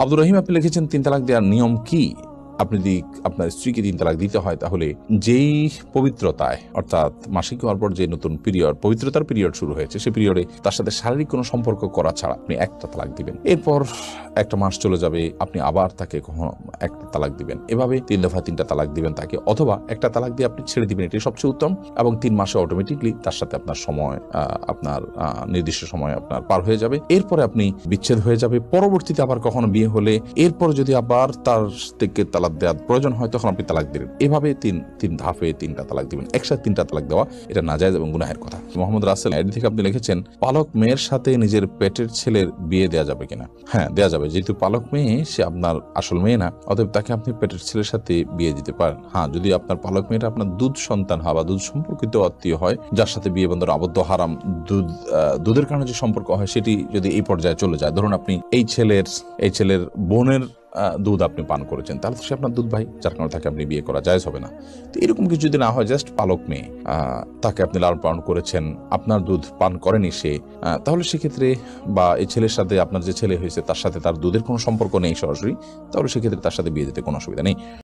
আব্দুর রহিম আপনি লিখেছেন 3 তালাক দেওয়ার নিয়ম কি? আপনি যদি আপনার স্ত্রীকে 3 তালাক দিতে হয় তাহলে যেই পবিত্রতায়, অর্থাৎ মাসিক হওয়ার পর যে নতুন পিরিয়ড, পবিত্রতার পিরিয়ড শুরু হয়েছে, সেই পিরিয়ডে তার সাথে শারীরিক কোনো সম্পর্ক করা ছাড়া আপনি একটা তালাক দিবেন। এরপর একটা মাস চলে যাবে, আপনি আবার তাকে কখনো একটা তালাক দিবেন। এভাবে 3 দফা 3টা তালাক দিবেন তাকে, অথবা একটা তালাক দিয়ে আপনি ছেড়ে দিবেন, এটাই সবচেয়ে উত্তম। এবং 3 মাসে অটোমেটিকলি তার সাথে আপনার সময়, আপনার নির্দিষ্ট সময় আপনার পার হয়ে যাবে। এরপরে আপনি বিচ্ছেদ হয়ে যাবে। পরবর্তীতে আবার কখনো বিয়ে হলে এরপর যদি আবার তার থেকে তালাক দেওয়ার প্রয়োজন হয় তখন আপনি তালাক দিবেন। এভাবে তিন ধাপে 3টা তালাক দিবেন। একসাথে 3টা তালাক দেওয়া এটা নাজায়েজ এবং গুনাহের কথা। মোহাম্মদ রাসেল আইডি থেকে আপনি লিখেছেন, পালক মেয়ের সাথে নিজের পেটের ছেলের বিয়ে দেওয়া যাবে কিনা? হ্যাঁ, দেওয়া যাবে। যেহেতু পালক মেয়ে, সে আপনার আসল মেয়ে না, অতএব তাকে আপনি পেটের ছেলের সাথে বিয়ে দিতে পারেন। হ্যাঁ, যদি আপনার পালক মেয়েটা আপনার দুধ সন্তান হয় বা দুধ সম্পর্কিত আত্মীয় হয়, যার সাথে বিয়ে বন্ধন আবদ্ধ, হারাম, দুধের কারণে যে সম্পর্ক হয় সেটি যদি এই পর্যায়ে চলে যায়, ধরুন আপনি এই ছেলের বোনের দুধ আপনি পান করেছেন, তাহলে তো সে আপনার দুধ ভাই, যার কারণে তাকে আপনি বিয়ে করা জায়েজ হবে না। তো এরকম কিছু যদি না হয়, জাস্ট পালক মেয়ে, তাকে আপনি লালন পালন করেছেন, আপনার দুধ পান করেনি সে, তাহলে সেক্ষেত্রে, বা এই ছেলের সাথে, আপনার যে ছেলে হয়েছে তার সাথে তার দুধের কোনো সম্পর্ক নেই সরাসরি, তাহলে সেক্ষেত্রে তার সাথে বিয়ে দিতে কোনো অসুবিধা নেই।